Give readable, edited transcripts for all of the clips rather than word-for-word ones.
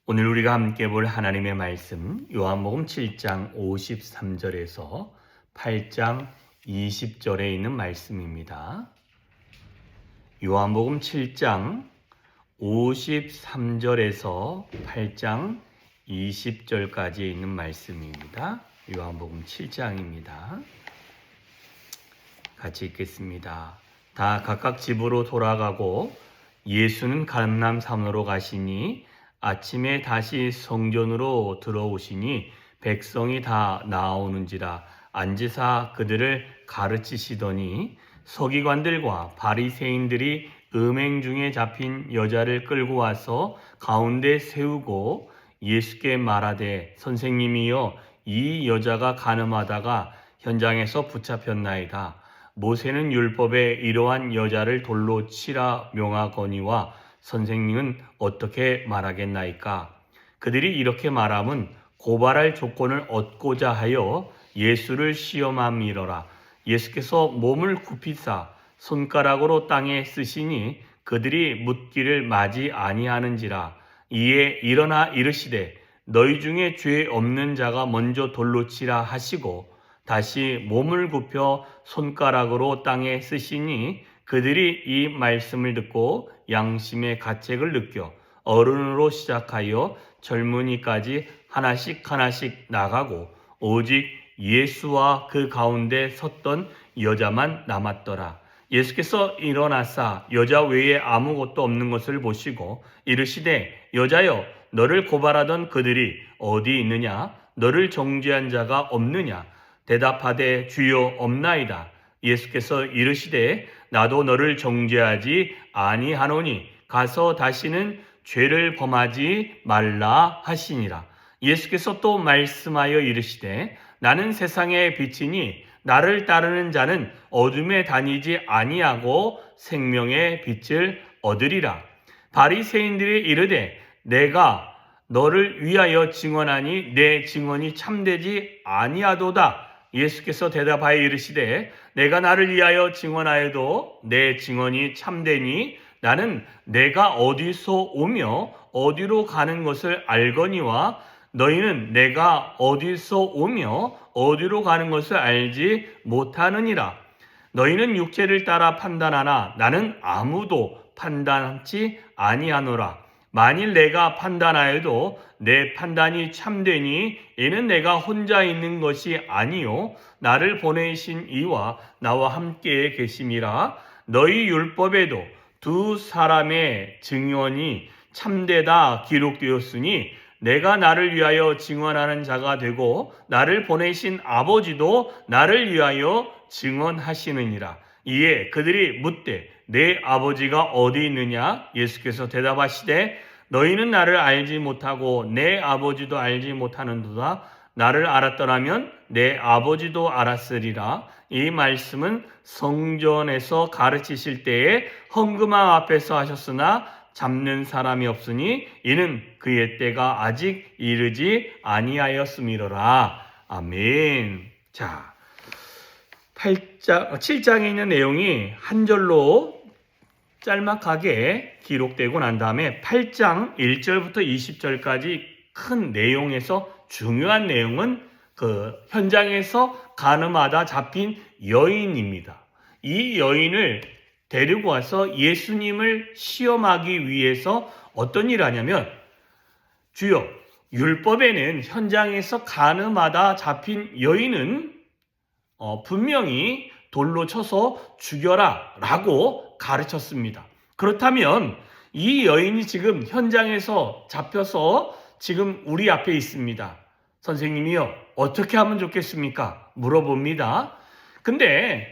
오늘 우리가 함께 볼 하나님의 말씀 요한복음 7장 53절에서 8장 20절에 있는 말씀입니다. 요한복음 7장 53절에서 8장 20절까지 있는 말씀입니다. 요한복음 7장입니다. 같이 읽겠습니다. 다 각각 집으로 돌아가고 예수는 감람산으로 가시니 아침에 다시 성전으로 들어오시니 백성이 다 나오는지라 앉으사 그들을 가르치시더니 서기관들과 바리새인들이 음행 중에 잡힌 여자를 끌고 와서 가운데 세우고 예수께 말하되 선생님이여 이 여자가 간음하다가 현장에서 붙잡혔나이다. 모세는 율법에 이러한 여자를 돌로 치라 명하거니와 선생님은 어떻게 말하겠나이까? 그들이 이렇게 말함은 고발할 조건을 얻고자 하여 예수를 시험함이러라. 예수께서 몸을 굽히사 손가락으로 땅에 쓰시니 그들이 묻기를 마지 아니하는지라. 이에 일어나 이르시되 너희 중에 죄 없는 자가 먼저 돌로 치라 하시고 다시 몸을 굽혀 손가락으로 땅에 쓰시니 그들이 이 말씀을 듣고 양심의 가책을 느껴 어른으로 시작하여 젊은이까지 하나씩 나가고 오직 예수와 그 가운데 섰던 여자만 남았더라. 예수께서 일어나사 여자 외에 아무것도 없는 것을 보시고 이르시되 여자여 너를 고발하던 그들이 어디 있느냐? 너를 정죄한 자가 없느냐? 대답하되 주여 없나이다. 예수께서 이르시되 나도 너를 정죄하지 아니하노니 가서 다시는 죄를 범하지 말라 하시니라. 예수께서 또 말씀하여 이르시되 나는 세상의 빛이니 나를 따르는 자는 어둠에 다니지 아니하고 생명의 빛을 얻으리라. 바리새인들이 이르되 내가 너를 위하여 증언하니 내 증언이 참되지 아니하도다. 예수께서 대답하여 이르시되 내가 나를 위하여 증언하여도 내 증언이 참되니 나는 내가 어디서 오며 어디로 가는 것을 알거니와 너희는 내가 어디서 오며 어디로 가는 것을 알지 못하느니라. 너희는 육체를 따라 판단하나 나는 아무도 판단치 아니하노라. 만일 내가 판단하여도 내 판단이 참되니 이는 내가 혼자 있는 것이 아니요 나를 보내신 이와 나와 함께 계심이라. 너희 율법에도 두 사람의 증언이 참되다 기록되었으니 내가 나를 위하여 증언하는 자가 되고 나를 보내신 아버지도 나를 위하여 증언하시느니라. 이에 그들이 묻되 내 아버지가 어디 있느냐? 예수께서 대답하시되 너희는 나를 알지 못하고 내 아버지도 알지 못하는도다. 나를 알았더라면 내 아버지도 알았으리라. 이 말씀은 성전에서 가르치실 때에 헌금함 앞에서 하셨으나 잡는 사람이 없으니 이는 그의 때가 아직 이르지 아니하였음이로라. 아멘. 자, 7장에 있는 내용이 한 절로 짤막하게 기록되고 난 다음에 8장 1절부터 20절까지 큰 내용에서 중요한 내용은 그 현장에서 간음하다 잡힌 여인입니다. 이 여인을 데리고 와서 예수님을 시험하기 위해서 어떤 일을 하냐면 주여 율법에는 현장에서 간음하다 잡힌 여인은 분명히 돌로 쳐서 죽여라 라고 가르쳤습니다. 그렇다면 이 여인이 지금 현장에서 잡혀서 지금 우리 앞에 있습니다. 선생님이요 어떻게 하면 좋겠습니까? 물어봅니다. 근데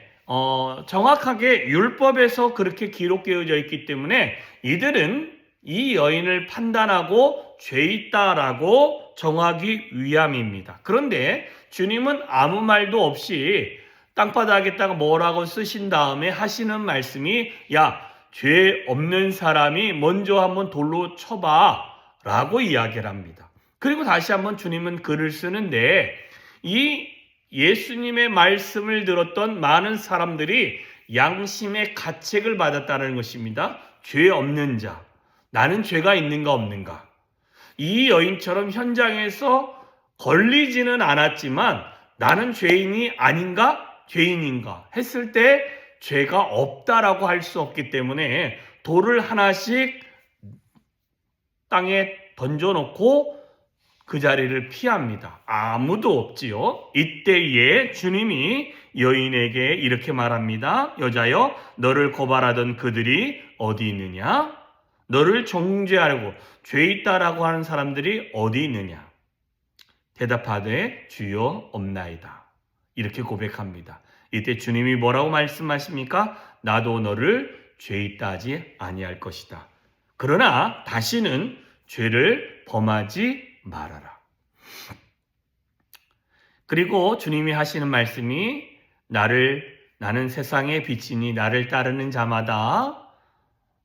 정확하게 율법에서 그렇게 기록되어져 있기 때문에 이들은 이 여인을 판단하고 죄 있다라고 정하기 위함입니다. 그런데 주님은 아무 말도 없이 땅바닥에다가 뭐라고 쓰신 다음에 하시는 말씀이 야, 죄 없는 사람이 먼저 한번 돌로 쳐봐 라고 이야기를 합니다. 그리고 다시 한번 주님은 글을 쓰는데 이 예수님의 말씀을 들었던 많은 사람들이 양심의 가책을 받았다는 것입니다. 죄 없는 자, 나는 죄가 있는가 없는가? 이 여인처럼 현장에서 걸리지는 않았지만 나는 죄인이 아닌가? 죄인인가? 했을 때 죄가 없다라고 할 수 없기 때문에 돌을 하나씩 땅에 던져놓고 그 자리를 피합니다. 아무도 없지요. 이때에 주님이 여인에게 이렇게 말합니다. 여자여, 너를 고발하던 그들이 어디 있느냐? 너를 정죄하려고 죄 있다라고 하는 사람들이 어디 있느냐? 대답하되 주여 없나이다. 이렇게 고백합니다. 이때 주님이 뭐라고 말씀하십니까? 나도 너를 죄 있다 하지 아니할 것이다. 그러나 다시는 죄를 범하지 말아라. 그리고 주님이 하시는 말씀이 나는 세상의 빛이니 나를 따르는 자마다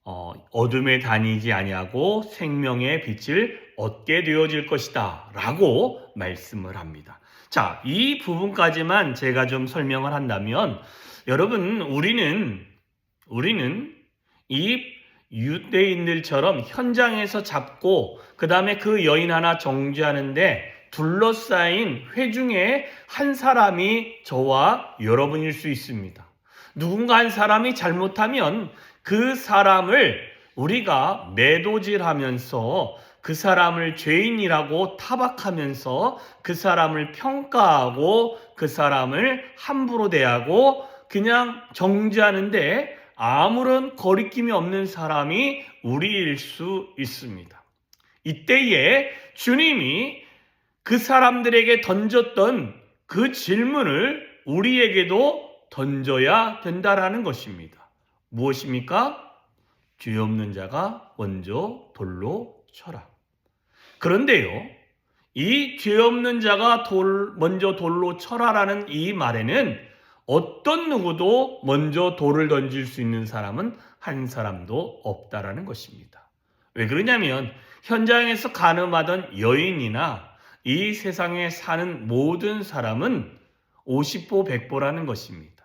어둠에 다니지 아니하고 생명의 빛을 얻게 되어질 것이다 라고 말씀을 합니다. 자, 이 부분까지만 제가 좀 설명을 한다면 여러분 우리는 이 유대인들처럼 현장에서 잡고 그 다음에 그 여인 하나 정죄하는데 둘러싸인 회중에 한 사람이 저와 여러분일 수 있습니다. 누군가 한 사람이 잘못하면 그 사람을 우리가 매도질하면서 그 사람을 죄인이라고 타박하면서 그 사람을 평가하고 그 사람을 함부로 대하고 그냥 정죄하는데 아무런 거리낌이 없는 사람이 우리일 수 있습니다. 이때에 주님이 그 사람들에게 던졌던 그 질문을 우리에게도 던져야 된다라는 것입니다. 무엇입니까? 죄 없는 자가 먼저 돌로 쳐라. 그런데요, 이 죄 없는 자가 먼저 돌로 쳐라라는 이 말에는 어떤 누구도 먼저 돌을 던질 수 있는 사람은 한 사람도 없다라는 것입니다. 왜 그러냐면 현장에서 간음하던 여인이나 이 세상에 사는 모든 사람은 50보 100보라는 것입니다.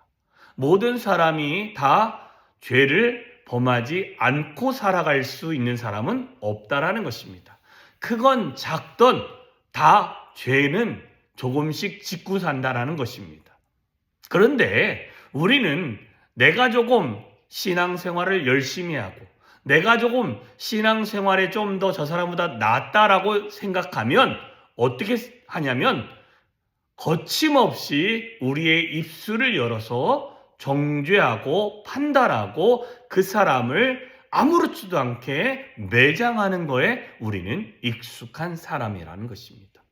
모든 사람이 다 죄를 범하지 않고 살아갈 수 있는 사람은 없다라는 것입니다. 크건 작던 다 죄는 조금씩 짓고 산다라는 것입니다. 그런데 우리는 내가 조금 신앙생활을 열심히 하고 내가 조금 신앙생활에 좀 더 저 사람보다 낫다라고 생각하면 어떻게 하냐면 거침없이 우리의 입술을 열어서 정죄하고 판단하고 그 사람을 아무렇지도 않게 매장하는 거에 우리는 익숙한 사람이라는 것입니다.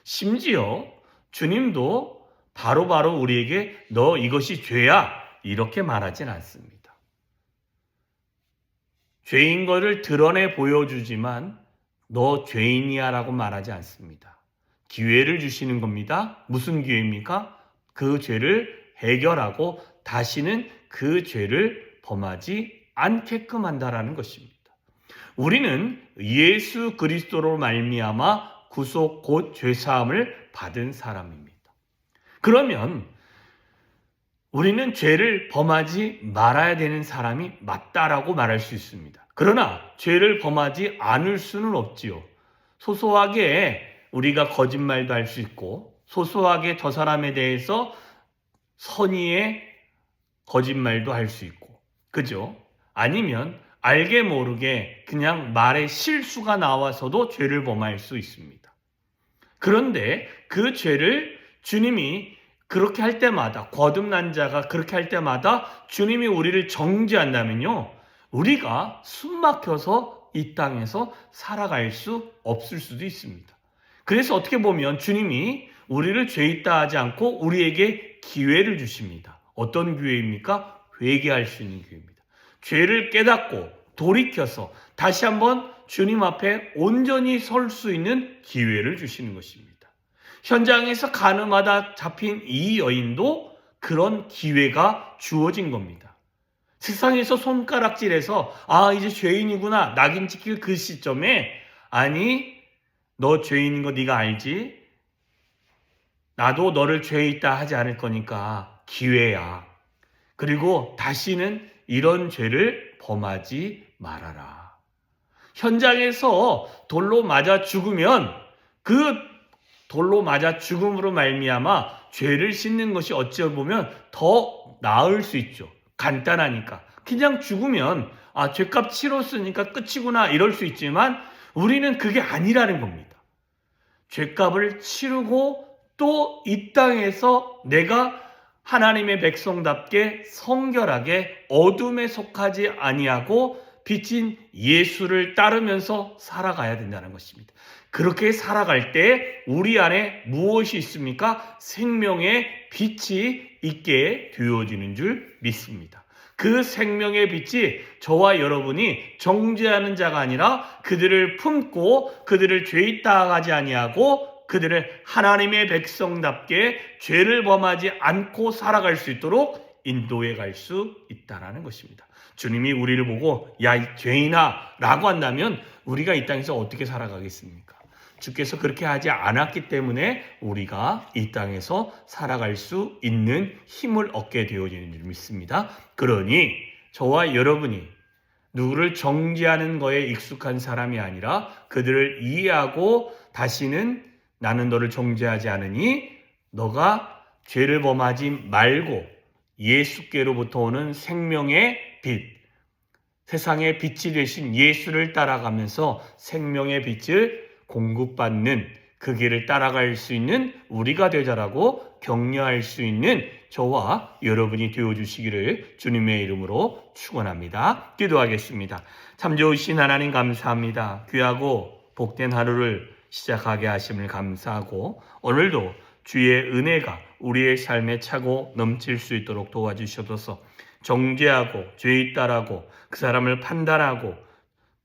심지어 주님도 바로바로 우리에게 너 이것이 죄야 이렇게 말하진 않습니다. 죄인 거를 드러내 보여주지만 너 죄인이야 라고 말하지 않습니다. 기회를 주시는 겁니다. 무슨 기회입니까? 그 죄를 해결하고 다시는 그 죄를 범하지 않게끔 한다라는 것입니다. 우리는 예수 그리스도로 말미암아 구속 곧 죄사함을 받은 사람입니다. 그러면 우리는 죄를 범하지 말아야 되는 사람이 맞다라고 말할 수 있습니다. 그러나 죄를 범하지 않을 수는 없지요. 소소하게 우리가 거짓말도 할 수 있고 소소하게 저 사람에 대해서 선의의 거짓말도 할 수 있고 그죠? 아니면 알게 모르게 그냥 말에 실수가 나와서도 죄를 범할 수 있습니다. 그런데 그 죄를 주님이 그렇게 할 때마다 거듭난 자가 그렇게 할 때마다 주님이 우리를 정죄한다면요. 우리가 숨막혀서 이 땅에서 살아갈 수 없을 수도 있습니다. 그래서 어떻게 보면 주님이 우리를 죄 있다 하지 않고 우리에게 기회를 주십니다. 어떤 기회입니까? 회개할 수 있는 기회입니다. 죄를 깨닫고 돌이켜서 다시 한번 주님 앞에 온전히 설 수 있는 기회를 주시는 것입니다. 현장에서 간음하다 잡힌 이 여인도 그런 기회가 주어진 겁니다. 세상에서 손가락질해서 이제 죄인이구나 낙인 찍힐 그 시점에 아니 너 죄인인 거 네가 알지? 나도 너를 죄 있다 하지 않을 거니까 기회야. 그리고 다시는 이런 죄를 범하지 말아라. 현장에서 돌로 맞아 죽으면 그 돌로 맞아 죽음으로 말미암아 죄를 씻는 것이 어찌 보면 더 나을 수 있죠. 간단하니까. 그냥 죽으면 죄값 치렀으니까 끝이구나 이럴 수 있지만 우리는 그게 아니라는 겁니다. 죄값을 치르고 또 이 땅에서 내가 하나님의 백성답게 성결하게 어둠에 속하지 아니하고 빛인 예수를 따르면서 살아가야 된다는 것입니다. 그렇게 살아갈 때 우리 안에 무엇이 있습니까? 생명의 빛이 있게 되어지는 줄 믿습니다. 그 생명의 빛이 저와 여러분이 정죄하는 자가 아니라 그들을 품고 그들을 죄에 따라가지 아니하고 그들을 하나님의 백성답게 죄를 범하지 않고 살아갈 수 있도록 인도해 갈 수 있다는 것입니다. 주님이 우리를 보고 야, 이 죄인아 라고 한다면 우리가 이 땅에서 어떻게 살아가겠습니까? 주께서 그렇게 하지 않았기 때문에 우리가 이 땅에서 살아갈 수 있는 힘을 얻게 되어지는 줄 믿습니다. 그러니 저와 여러분이 누구를 정죄하는 거에 익숙한 사람이 아니라 그들을 이해하고 다시는 나는 너를 정죄하지 않으니 너가 죄를 범하지 말고 예수께로부터 오는 생명의 빛, 세상의 빛이 되신 예수를 따라가면서 생명의 빛을 공급받는 그 길을 따라갈 수 있는 우리가 되자라고 격려할 수 있는 저와 여러분이 되어주시기를 주님의 이름으로 축원합니다. 기도하겠습니다. 참 좋으신 하나님 감사합니다. 귀하고 복된 하루를 시작하게 하심을 감사하고 오늘도 주의 은혜가 우리의 삶에 차고 넘칠 수 있도록 도와주셔서 정죄하고 죄에 따라고 그 사람을 판단하고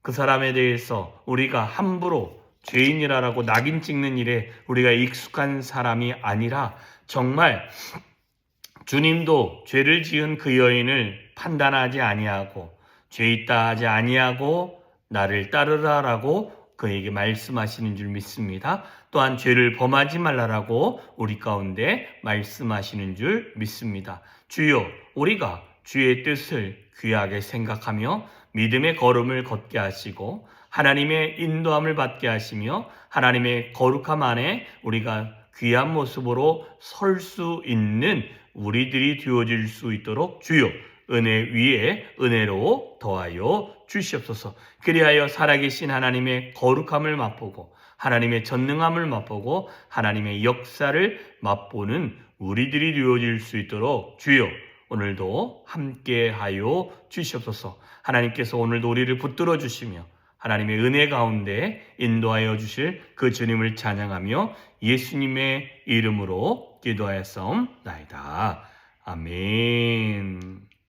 그 사람에 대해서 우리가 함부로 죄인이라고 낙인 찍는 일에 우리가 익숙한 사람이 아니라 정말 주님도 죄를 지은 그 여인을 판단하지 아니하고 죄 있다 하지 아니하고 나를 따르라라고 그에게 말씀하시는 줄 믿습니다. 또한 죄를 범하지 말라라고 우리 가운데 말씀하시는 줄 믿습니다. 주여, 우리가 주의 뜻을 귀하게 생각하며 믿음의 걸음을 걷게 하시고 하나님의 인도함을 받게 하시며 하나님의 거룩함 안에 우리가 귀한 모습으로 설 수 있는 우리들이 되어질 수 있도록 주여 은혜 위에 은혜로 더하여 주시옵소서. 그리하여 살아계신 하나님의 거룩함을 맛보고 하나님의 전능함을 맛보고 하나님의 역사를 맛보는 우리들이 되어질 수 있도록 주여 오늘도 함께하여 주시옵소서. 하나님께서 오늘도 우리를 붙들어 주시며 하나님의 은혜 가운데 인도하여 주실 그 주님을 찬양하며 예수님의 이름으로 기도하였사옵나이다. 아멘.